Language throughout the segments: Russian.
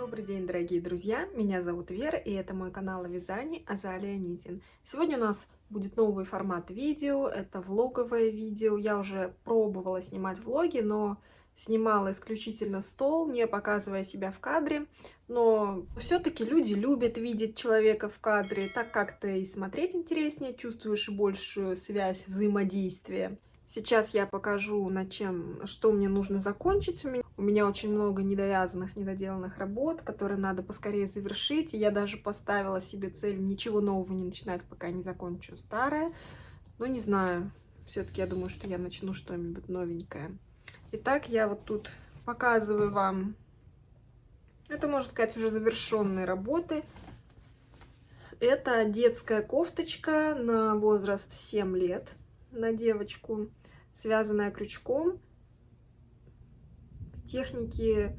Добрый день, дорогие друзья! Меня зовут Вера, и это мой канал о вязании Азалия Нитин. Сегодня у нас будет новый формат видео, это влоговое видео. Я уже пробовала снимать влоги, но снимала исключительно стол, не показывая себя в кадре. Но все-таки люди любят видеть человека в кадре, так как-то и смотреть интереснее, чувствуешь большую связь, взаимодействие. Сейчас я покажу, что мне нужно закончить. У меня очень много недовязанных, недоделанных работ, которые надо поскорее завершить. И я даже поставила себе цель ничего нового не начинать, пока не закончу старое. Но не знаю, все-таки я думаю, что я начну что-нибудь новенькое. Итак, я вот тут показываю вам, это, можно сказать, уже завершенные работы. Это детская кофточка на возраст 7 лет, на девочку, связанная крючком в технике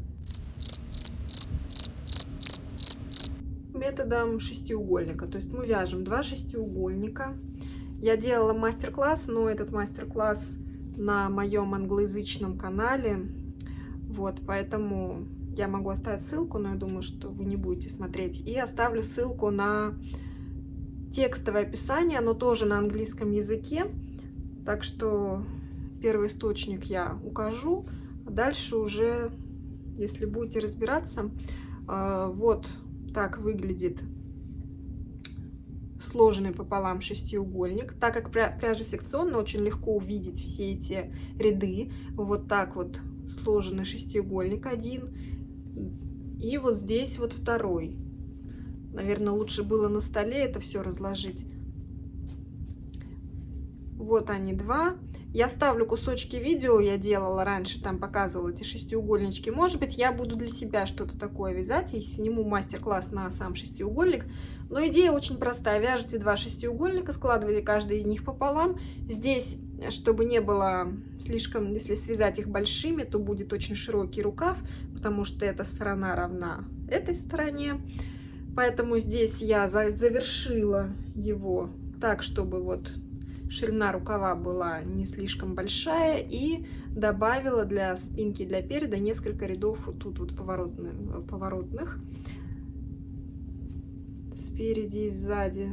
методом шестиугольника. То есть мы вяжем 2 шестиугольника. Я делала мастер-класс, но этот мастер-класс на моем англоязычном канале. Вот, поэтому я могу оставить ссылку, но я думаю, что вы не будете смотреть. И оставлю ссылку на текстовое описание, оно тоже на английском языке. Так что первый источник я укажу, а дальше уже, если будете разбираться, вот так выглядит сложенный пополам шестиугольник. Так как пряжа секционная, очень легко увидеть все эти ряды. Вот так вот сложенный шестиугольник один. И вот здесь вот второй. Наверное, лучше было на столе это все разложить. Вот они два. Я вставлю кусочки видео, я делала раньше, там показывала эти шестиугольнички. Может быть, я буду для себя что-то такое вязать и сниму мастер-класс на сам шестиугольник. Но идея очень простая. Вяжите 2 шестиугольника, складывайте каждый из них пополам. Здесь, чтобы не было слишком, если связать их большими, то будет очень широкий рукав, потому что эта сторона равна этой стороне. Поэтому здесь я завершила его так, чтобы вот ширина рукава была не слишком большая, и добавила для спинки, для переда несколько рядов вот тут вот поворотных спереди и сзади.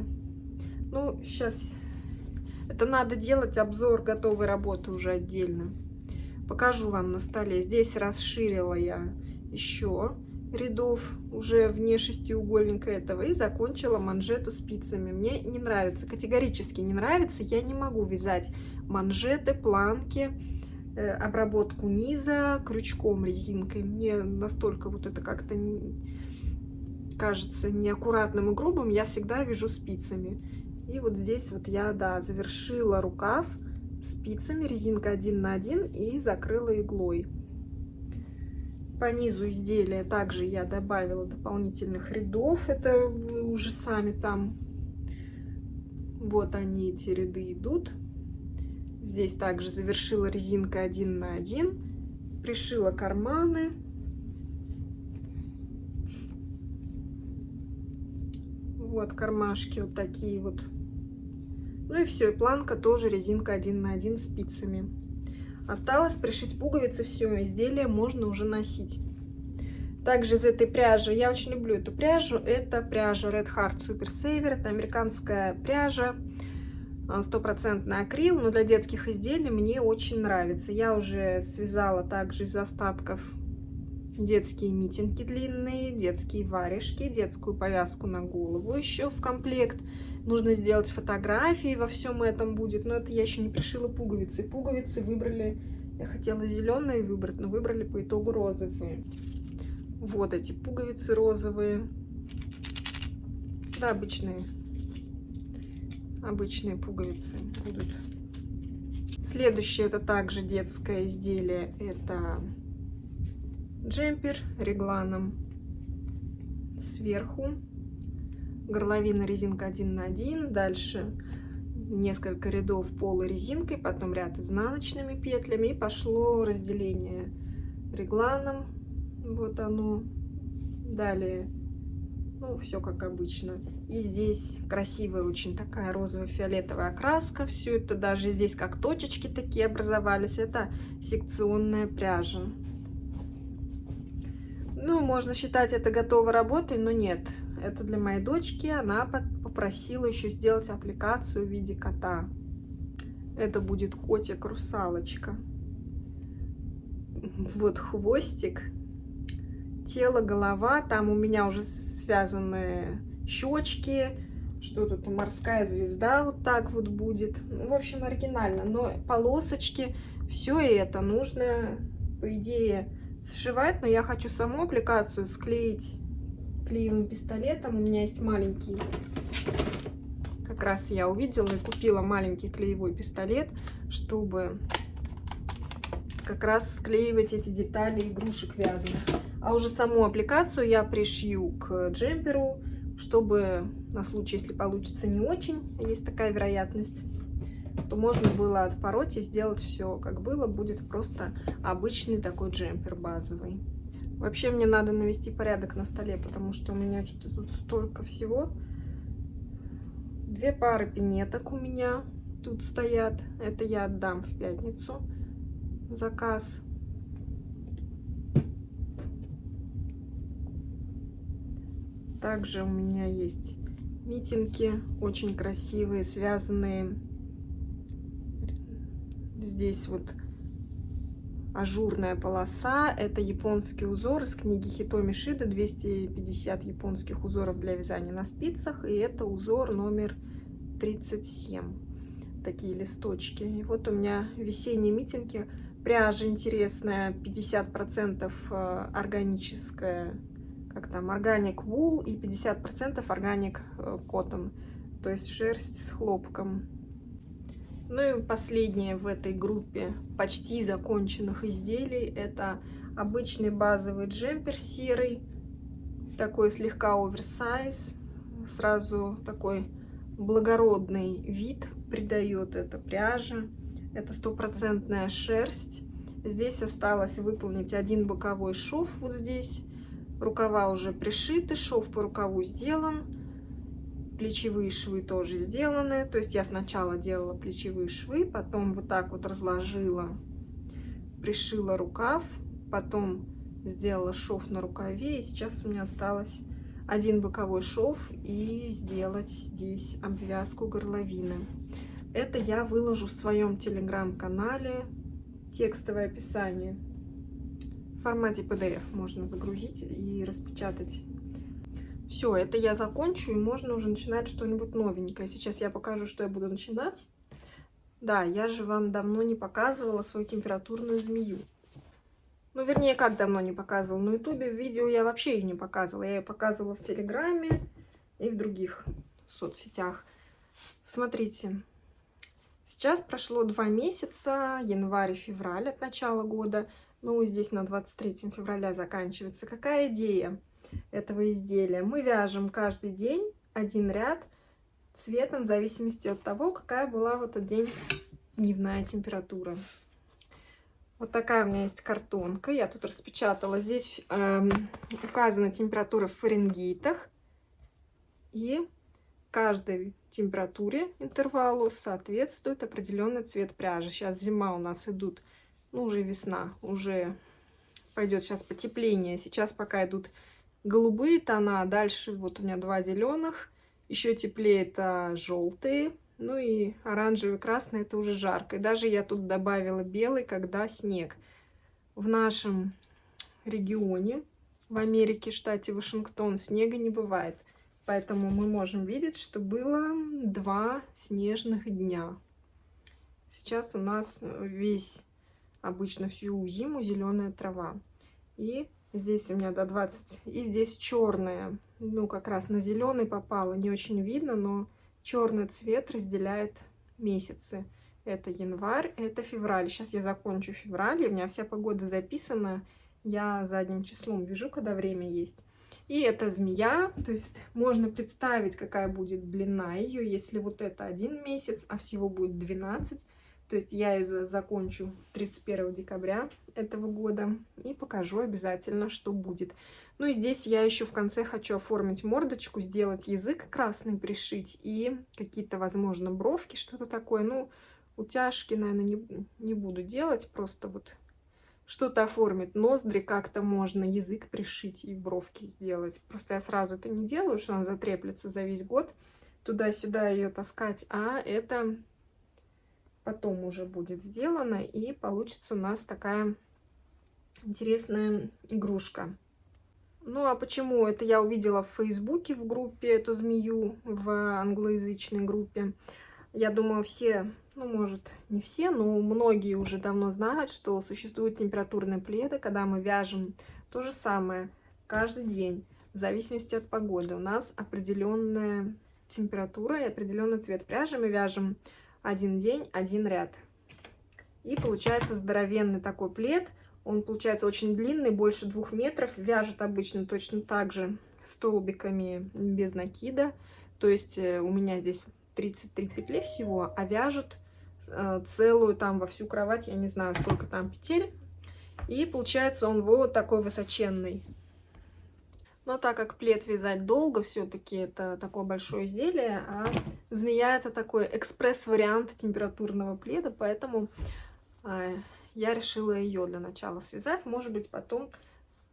Ну, сейчас это надо делать обзор готовой работы уже отдельно. Покажу вам на столе. Здесь расширила я еще рядов уже вне шестиугольника этого и закончила манжету спицами. Мне не нравится, категорически не нравится. Я не могу вязать манжеты, планки, обработку низа крючком, резинкой. Мне настолько вот это как-то кажется неаккуратным и грубым. Я всегда вяжу спицами. И вот здесь вот я, да, завершила рукав спицами, резинка 1 на 1, и закрыла иглой. По низу изделия также я добавила дополнительных рядов. Это вы уже сами там. Вот они, эти ряды идут. Здесь также завершила резинкой 1 на 1. Пришила карманы. Вот кармашки вот такие вот. Ну и все, и планка тоже резинка 1 на 1 спицами. Осталось пришить пуговицы, все, изделие можно уже носить. Также из этой пряжи, я очень люблю эту пряжу, это пряжа Red Heart Super Saver, это американская пряжа, 100% акрил, но для детских изделий мне очень нравится. Я уже связала также из остатков детские митинги длинные, детские варежки, детскую повязку на голову еще в комплект. Нужно сделать фотографии, во всем этом будет, но это я еще не пришила пуговицы. Пуговицы выбрали, я хотела зеленые выбрать, но выбрали по итогу розовые. Вот эти пуговицы розовые. Да, обычные пуговицы будут. Следующее, это также детское изделие, это джемпер регланом сверху. Горловина резинка 1 на 1, дальше несколько рядов полой резинкой, потом ряд изнаночными петлями, и пошло разделение регланом. Вот оно. Далее, ну, все как обычно. И здесь красивая очень такая розово-фиолетовая окраска. Все это даже здесь как точечки такие образовались. Это секционная пряжа. Ну, можно считать это готовой работой, но нет. Это для моей дочки. Она попросила еще сделать аппликацию в виде кота. Это будет котик-русалочка. Вот хвостик, тело, голова. Там у меня уже связаны щечки. Что тут? Морская звезда вот так вот будет. Ну, в общем, оригинально. Но полосочки, все это нужно, по идее, сшивать. Но я хочу саму аппликацию склеить клеевым пистолетом. У меня есть маленький. Как раз я увидела и купила маленький клеевой пистолет, чтобы как раз склеивать эти детали игрушек вязаных. А уже саму аппликацию я пришью к джемперу, чтобы на случай, если получится не очень, есть такая вероятность, то можно было отпороть и сделать все как было. Будет просто обычный такой джемпер базовый. Вообще мне надо навести порядок на столе, потому что у меня что-то тут столько всего. 2 пары пинеток у меня тут стоят. Это я отдам в пятницу. Заказ. Также у меня есть митинги очень красивые, связанные. Здесь вот ажурная полоса. Это японский узор из книги Хитоми Шида. 250 японских узоров для вязания на спицах. И это узор номер 37. Такие листочки. И вот у меня весенние митинги. Пряжа интересная, 50% органическая, как там, органик wool и 50% органик cotton, то есть шерсть с хлопком. Ну и последнее в этой группе почти законченных изделий — это обычный базовый джемпер серый, такой слегка оверсайз, сразу такой благородный вид придает эта пряжа. Это стопроцентная шерсть. Здесь осталось выполнить один боковой шов вот здесь. Рукава уже пришиты, шов по рукаву сделан. Плечевые швы тоже сделаны. То есть я сначала делала плечевые швы, потом вот так вот разложила, пришила рукав, потом сделала шов на рукаве. И сейчас у меня осталось один боковой шов и сделать здесь обвязку горловины. Это я выложу в своем телеграм-канале, текстовое описание. В формате PDF можно загрузить и распечатать. Все, это я закончу, и можно уже начинать что-нибудь новенькое. Сейчас я покажу, что я буду начинать. Да, я же вам давно не показывала свою температурную змею. Ну, вернее, как давно не показывала. На ютубе в видео я вообще ее не показывала. Я ее показывала в телеграме и в других соцсетях. Смотрите. Сейчас прошло 2 месяца, январь и февраль от начала года. Ну, здесь на 23 февраля заканчивается. Какая идея этого изделия? Мы вяжем каждый день один ряд цветом в зависимости от того, какая была в этот день дневная температура. Вот такая у меня есть картонка. Я тут распечатала. Здесь указана температура в фаренгейтах. И каждой температуре интервалу соответствует определенный цвет пряжи. Сейчас зима у нас идут, ну уже весна, уже пойдет сейчас потепление. Сейчас пока идут голубые тона, дальше вот у меня 2 зеленых, еще теплее это желтые, ну и оранжевый, красный это уже жарко. И даже я тут добавила белый, когда снег. В нашем регионе, в Америке, штате Вашингтон, снега не бывает. Поэтому мы можем видеть, что было 2 снежных дня. Сейчас у нас весь, обычно всю зиму, зеленая трава. И здесь у меня до 20. И здесь черная. Ну, как раз на зеленый попало. Не очень видно, но черный цвет разделяет месяцы. Это январь, это февраль. Сейчас я закончу февраль. У меня вся погода записана. Я задним числом вяжу, когда время есть. И это змея, то есть можно представить, какая будет длина ее, если вот это 1 месяц, а всего будет 12. То есть я ее закончу 31 декабря этого года и покажу обязательно, что будет. Ну и здесь я еще в конце хочу оформить мордочку, сделать язык красный, пришить и какие-то, возможно, бровки, что-то такое. Ну, утяжки, наверное, не буду делать, просто вот что-то оформить, ноздри как-то можно, язык пришить и бровки сделать. Просто я сразу это не делаю, что она затреплется за весь год, туда-сюда ее таскать, а это потом уже будет сделано, и получится у нас такая интересная игрушка. Ну, а почему? Это я увидела в Фейсбуке в группе эту змею, в англоязычной группе. Я думаю, все, ну, может, не все, но многие уже давно знают, что существуют температурные пледы, когда мы вяжем то же самое каждый день, в зависимости от погоды. У нас определенная температура и определенный цвет пряжи. Мы вяжем один день, один ряд. И получается здоровенный такой плед. Он получается очень длинный, больше 2 метров. Вяжут обычно точно так же столбиками без накида. То есть у меня здесь 33 петли всего, а вяжут целую там во всю кровать, я не знаю, сколько там петель. И получается он вот такой высоченный. Но так как плед вязать долго, все-таки это такое большое изделие, а змея это такой экспресс-вариант температурного пледа, поэтому я решила ее для начала связать. Может быть, потом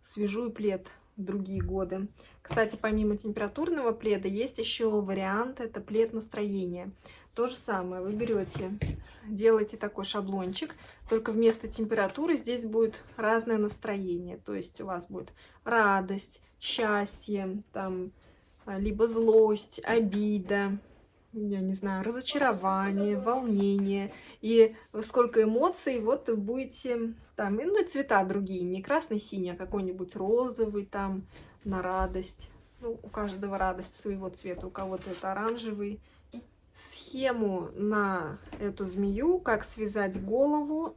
свяжу и плед в другие годы. Кстати, помимо температурного пледа есть еще вариант, это плед настроения. То же самое, вы берете, делаете такой шаблончик, только вместо температуры здесь будет разное настроение. То есть у вас будет радость, счастье, там, либо злость, обида, я не знаю, разочарование, волнение. И сколько эмоций, вот вы будете там, ну, цвета другие, не красный-синий, а какой-нибудь розовый там на радость. Ну, у каждого радость своего цвета, у кого-то это оранжевый. Схему на эту змею, как связать голову,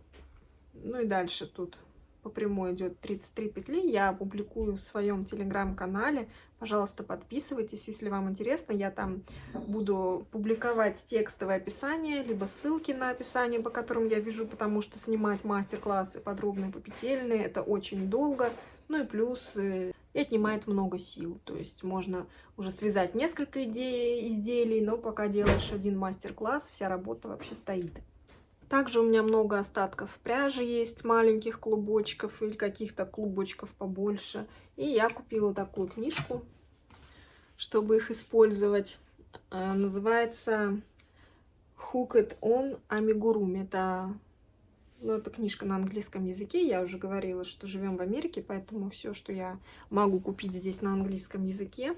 ну и дальше тут по прямой идет 33 петли, я опубликую в своем телеграм-канале. Пожалуйста, подписывайтесь, если вам интересно. Я там буду публиковать текстовое описание, либо ссылки на описание, по которым я вяжу, потому что снимать мастер-классы подробные, попетельные, это очень долго. Ну и плюс и отнимает много сил. То есть можно уже связать несколько изделий, но пока делаешь один мастер-класс, вся работа вообще стоит. Также у меня много остатков пряжи есть, маленьких клубочков или каких-то клубочков побольше. И я купила такую книжку, чтобы их использовать. Называется Hook It On Amigurumi. Это книжка на английском языке. Я уже говорила, что живем в Америке, поэтому все, что я могу купить здесь на английском языке.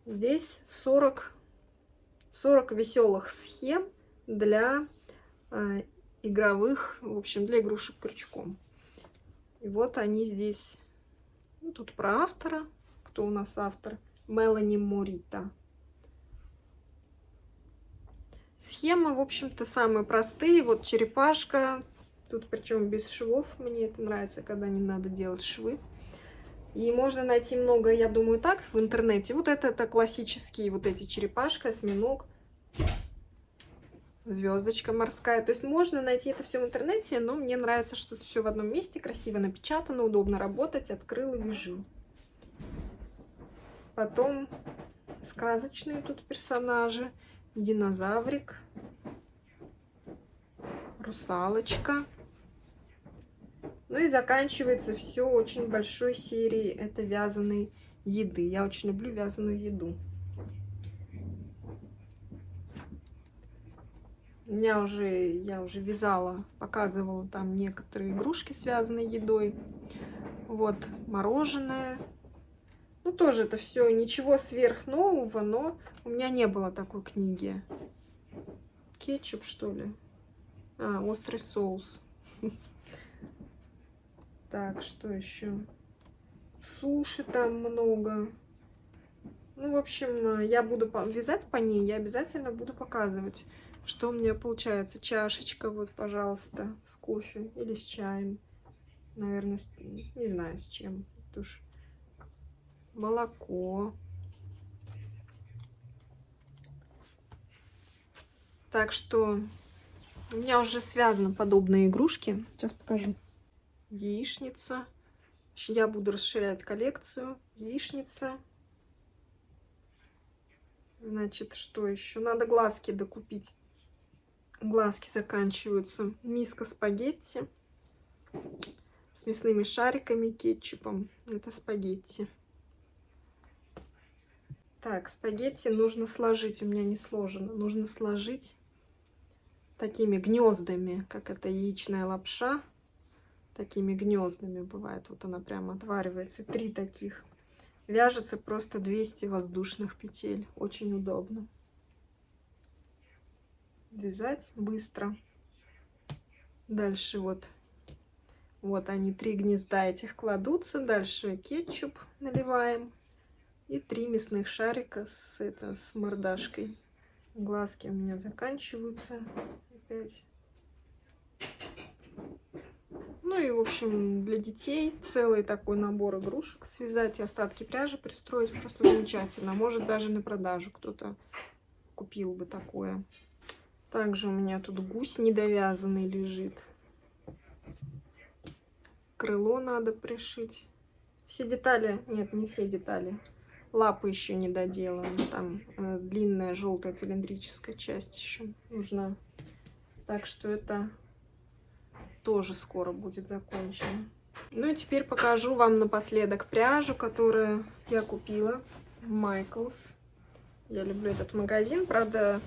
Здесь 40 веселых схем для игровых, в общем, для игрушек крючком. И вот они здесь. Ну, тут про автора. Кто у нас автор? Мелани Морита. Схемы, в общем-то, самые простые. Вот черепашка. Тут причем без швов. Мне это нравится, когда не надо делать швы. И можно найти много, я думаю, так в интернете. Вот это классические вот эти черепашка, осьминог, звездочка морская. То есть можно найти это все в интернете, но мне нравится, что все в одном месте, красиво напечатано, удобно работать. Открыл и вяжу. Потом сказочные тут персонажи. Динозаврик, русалочка. Ну и заканчивается все очень большой серией. Это вязаной еды. Я очень люблю вязаную еду. Я уже вязала, показывала там некоторые игрушки, связанные едой. Вот мороженое. Ну, тоже это все ничего сверхнового, но у меня не было такой книги. Кетчуп, что ли? Острый соус. Так, что еще? Суши там много. Ну, в общем, я буду вязать по ней, я обязательно буду показывать, что у меня получается. Чашечка, вот, пожалуйста, с кофе или с чаем. Наверное, не знаю, с чем. Туш. Молоко. Так что у меня уже связаны подобные игрушки. Сейчас покажу. Яичница. Я буду расширять коллекцию. Яичница. Значит, что еще? Надо глазки докупить. Глазки заканчиваются. Миска спагетти. с мясными шариками, кетчупом. Это спагетти. Так, спагетти нужно сложить. У меня не сложено. Нужно сложить такими гнездами, как это яичная лапша. Такими гнездами бывает. Вот она прямо отваривается. 3 таких. Вяжется просто 200 воздушных петель. Очень удобно. Вязать быстро. Дальше вот они 3 гнезда этих кладутся. Дальше кетчуп наливаем. И 3 мясных шарика с мордашкой. Глазки у меня заканчиваются опять. Ну и, в общем, для детей целый такой набор игрушек связать и остатки пряжи пристроить. Просто замечательно. Может, даже на продажу кто-то купил бы такое. Также у меня тут гусь недовязанный лежит. Крыло надо пришить. Все детали, нет, не все детали. Лапы еще не доделаны. Там длинная желтая цилиндрическая часть еще нужна. Так что это тоже скоро будет закончено. Ну и теперь покажу вам напоследок пряжу, которую я купила в Michaels. Я люблю этот магазин. Правда,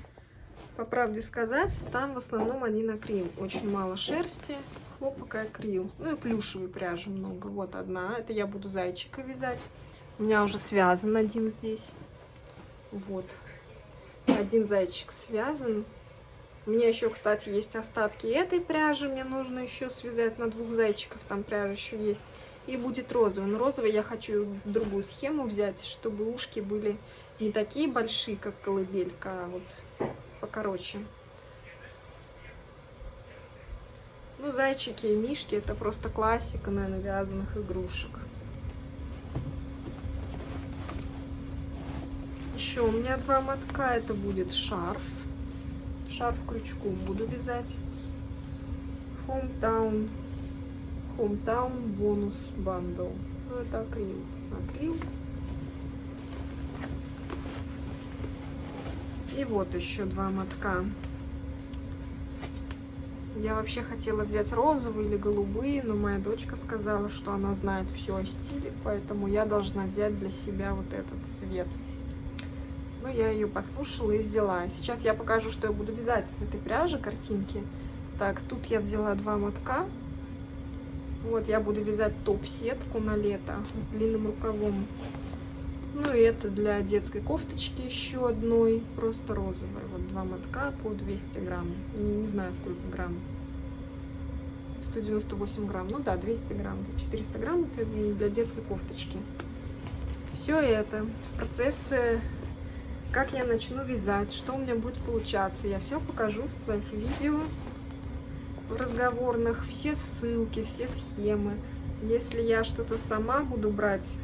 по правде сказать, там в основном один акрил. Очень мало шерсти, хлопок и акрил. Ну и плюшевой пряжи много. Вот одна. Это я буду зайчика вязать. У меня уже связан один здесь. Вот. Один зайчик связан. У меня еще, кстати, есть остатки этой пряжи. Мне нужно еще связать на 2 зайчиков. Там пряжа еще есть. И будет розовый. Но розовый я хочу другую схему взять, чтобы ушки были не такие большие, как колыбелька, а вот покороче. Ну, зайчики и мишки — это просто классика, наверное, вязаных игрушек. Еще у меня 2 мотка. Это будет шарф. Шарф крючком буду вязать. Hometown бонус бандл. Ну, это акрил. И вот еще 2 мотка. Я вообще хотела взять розовые или голубые, но моя дочка сказала, что она знает все о стиле, поэтому я должна взять для себя вот этот цвет. Ну, я ее послушала и взяла. Сейчас я покажу, что я буду вязать из этой пряжи, картинки. Так, тут я взяла 2 мотка. Вот, я буду вязать топ-сетку на лето с длинным рукавом. Ну, и это для детской кофточки еще одной, просто розовой. Вот 2 мотка по 200 грамм. Не знаю, сколько грамм. 198 грамм. Ну да, 200 грамм. 400 грамм это для детской кофточки. Все это в процессе... Как я начну вязать, что у меня будет получаться, я все покажу в своих видео, в разговорных, все ссылки, все схемы. Если я что-то сама буду брать,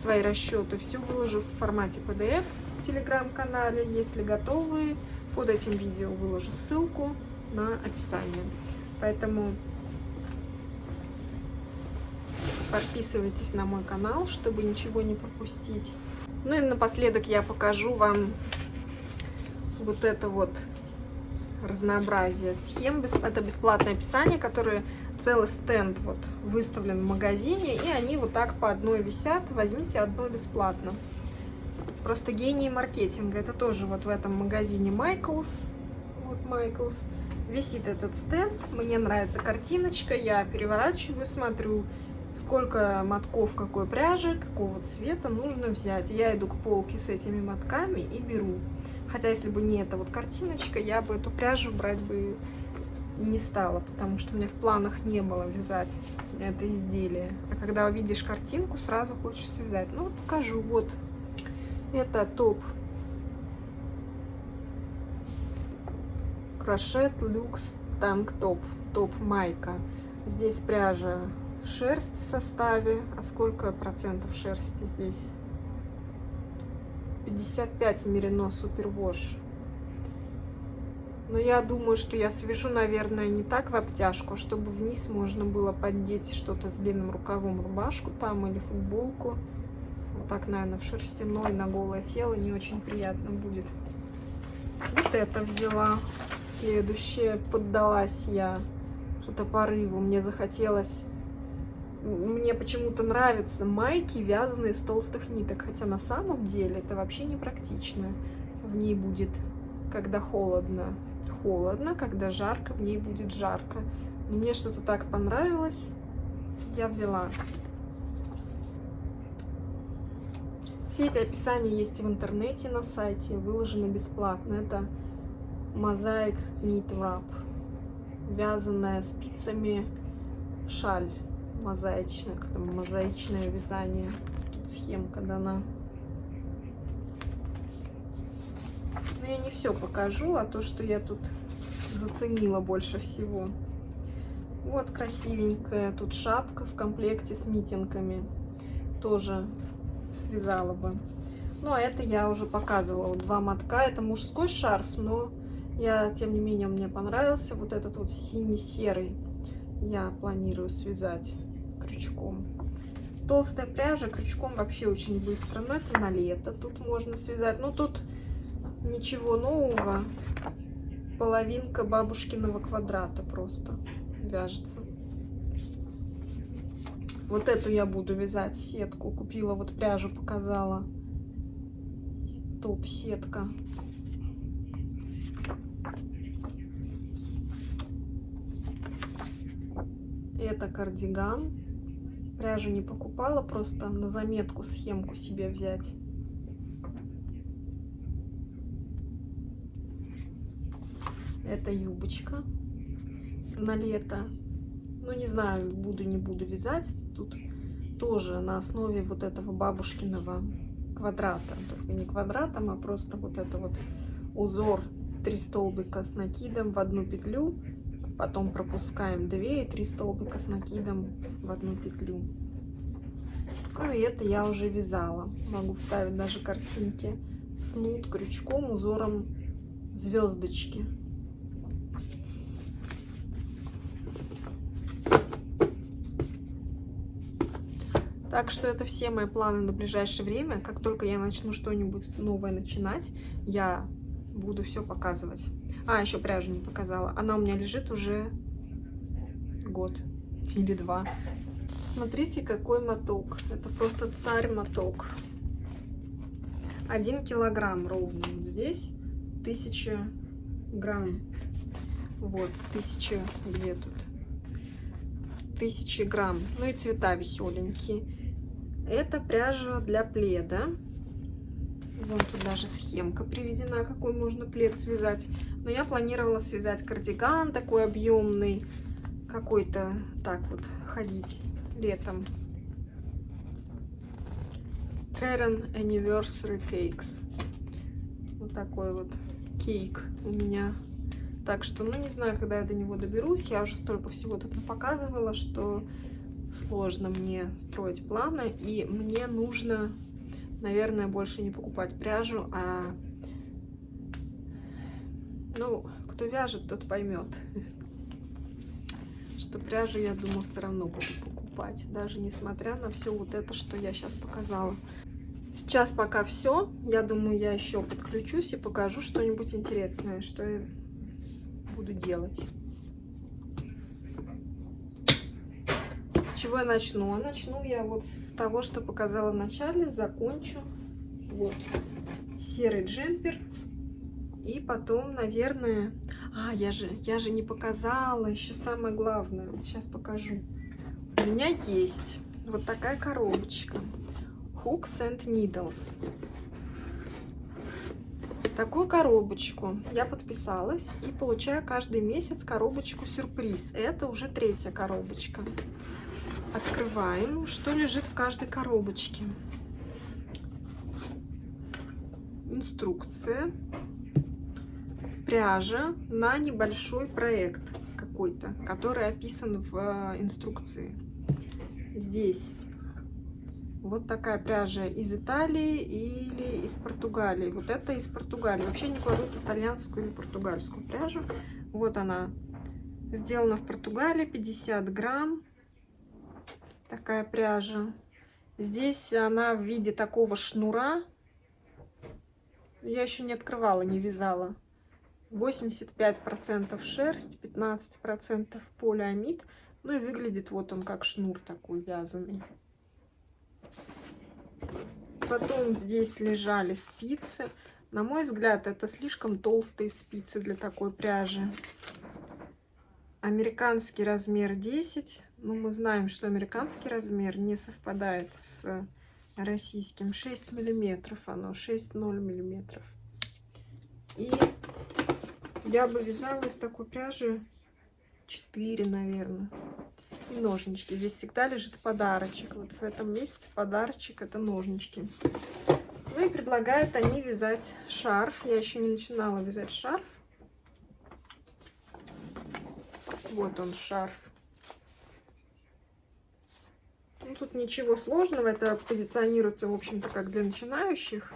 свои расчеты, все выложу в формате PDF в телеграм-канале. Если готовые, под этим видео выложу ссылку на описание. Поэтому подписывайтесь на мой канал, чтобы ничего не пропустить. Ну и напоследок я покажу вам вот это вот разнообразие схем. Это бесплатное описание, которое целый стенд вот выставлен в магазине. И они вот так по одной висят. Возьмите одно бесплатно. Просто гении маркетинга. Это тоже вот в этом магазине Michaels. Вот Michaels. Висит этот стенд. Мне нравится картиночка. Я переворачиваю, смотрю, сколько мотков какой пряжи, какого цвета нужно взять. Я иду к полке с этими мотками и беру. Хотя, если бы не эта вот картиночка, я бы эту пряжу брать бы не стала, потому что у меня в планах не было вязать это изделие. А когда видишь картинку, сразу хочешь связать. Ну, вот покажу. Вот это топ Crochet Luxe Tank Top. Топ майка. Здесь пряжа шерсть в составе. А сколько процентов шерсти здесь? 55 Merino Superwash. Но я думаю, что я свяжу, наверное, не так в обтяжку, чтобы вниз можно было поддеть что-то с длинным рукавом, рубашку там или футболку. Вот так, наверное, в шерстяной на голое тело не очень приятно будет. Вот это взяла. Следующее. Поддалась я что-то порыву. Мне захотелось Мне почему-то нравятся майки, вязаные из толстых ниток, хотя на самом деле это вообще не практично. В ней будет, когда холодно, холодно, когда жарко, в ней будет жарко. Но мне что-то так понравилось, я взяла. Все эти описания есть в интернете на сайте, выложены бесплатно. Это Mosaic Knit Wrap, вязаная спицами шаль мозаичная, мозаичное вязание. Тут схемка дана. Но я не все покажу, а то, что я тут заценила больше всего. Вот красивенькая тут шапка в комплекте с митингами. Тоже связала бы. Ну, а это я уже показывала. Вот 2 мотка. Это мужской шарф, но тем не менее, мне понравился вот этот вот синий-серый. Я планирую связать крючком. Толстая пряжа, крючком вообще очень быстро. Но это на лето. Тут можно связать. Ну, тут ничего нового. Половинка бабушкиного квадрата просто вяжется. Вот эту я буду вязать сетку. Купила вот пряжу, показала. Топ-сетка. Это кардиган. Пряжу не покупала, просто на заметку схемку себе взять. Это юбочка на лето. Ну, не знаю, буду, не буду вязать. Тут тоже на основе вот этого бабушкиного квадрата. Только не квадратом, а просто вот это вот узор 3 столбика с накидом в 1 петлю. Потом пропускаем 2 и 3 столбика с накидом в 1 петлю. Ну и это я уже вязала. Могу вставить даже картинки. Снуд крючком, узором звездочки. Так что это все мои планы на ближайшее время. Как только я начну что-нибудь новое начинать, я буду все показывать. А, еще пряжу не показала. Она у меня лежит уже год или 2. Смотрите, какой моток. Это просто царь моток. 1 килограмм ровно. Вот здесь 1000 грамм. Вот, 1000, где тут? 1000 грамм. Ну и цвета веселенькие. Это пряжа для пледа. Вон тут даже схемка приведена, какой можно плед связать. Но я планировала связать кардиган такой объемный, какой-то так вот ходить летом. Karen Anniversary Cakes. Вот такой вот кейк у меня. Так что, ну, не знаю, когда я до него доберусь. Я уже столько всего тут показывала, что сложно мне строить планы. И мне нужно, наверное, больше не покупать пряжу, а... Ну, кто вяжет, тот поймет, что пряжу, я думаю, все равно буду покупать. Даже несмотря на все вот это, что я сейчас показала. Сейчас пока все. Я думаю, я еще подключусь и покажу что-нибудь интересное, что я буду делать. С чего я начну? А начну я вот с того, что показала в начале, закончу. Вот серый джемпер. И потом, наверное... А, я же не показала еще самое главное. Сейчас покажу. У меня есть вот такая коробочка. Hooks and Needles. Такую коробочку я подписалась и получаю каждый месяц коробочку сюрприз. Это уже 3-я коробочка. Открываем, что лежит в каждой коробочке. Инструкция. Пряжа на небольшой проект какой-то, который описан в инструкции. Здесь вот такая пряжа из Италии или из Португалии. Вот это из Португалии. Вообще не кладут итальянскую или португальскую пряжу. Вот она. Сделана в Португалии. 50 грамм. Такая пряжа. Здесь она в виде такого шнура. Я еще не открывала, не вязала. 85% шерсть, 15% полиамид. Ну и выглядит вот он как шнур такой вязаный. Потом здесь лежали спицы. На мой взгляд, это слишком толстые спицы для такой пряжи. Американский размер 10. Но мы знаем, что американский размер не совпадает с российским. 6 миллиметров оно, 6,0 миллиметров. И я бы вязала из такой пряжи 4, наверное. И ножнички. Здесь всегда лежит подарочек. Вот в этом месяце подарочек — это ножнички. Ну и предлагают они вязать шарф. Я еще не начинала вязать шарф. Вот он, шарф. Ну, тут ничего сложного. Это позиционируется, в общем-то, как для начинающих.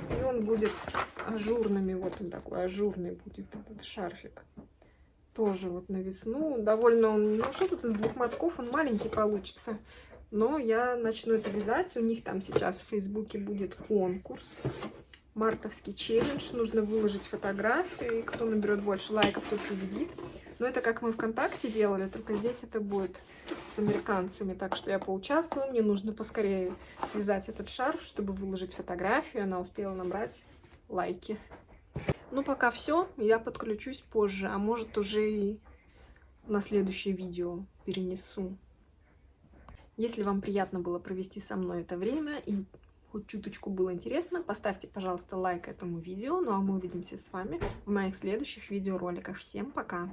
И он будет с ажурными. Вот он такой ажурный будет, этот шарфик. Тоже вот на весну. Довольно он, ну что тут из 2 мотков, он маленький получится. Но я начну это вязать. У них там сейчас в Фейсбуке будет конкурс. Мартовский челлендж. Нужно выложить фотографию. И кто наберет больше лайков, тот победит. Но это как мы ВКонтакте делали, только здесь это будет с американцами. Так что я поучаствую. Мне нужно поскорее связать этот шарф, чтобы выложить фотографию. Она успела набрать лайки. Ну, пока все. Я подключусь позже. А может, уже и на следующее видео перенесу. Если вам приятно было провести со мной это время и хоть чуточку было интересно, поставьте, пожалуйста, лайк этому видео. Ну а мы увидимся с вами в моих следующих видеороликах. Всем пока!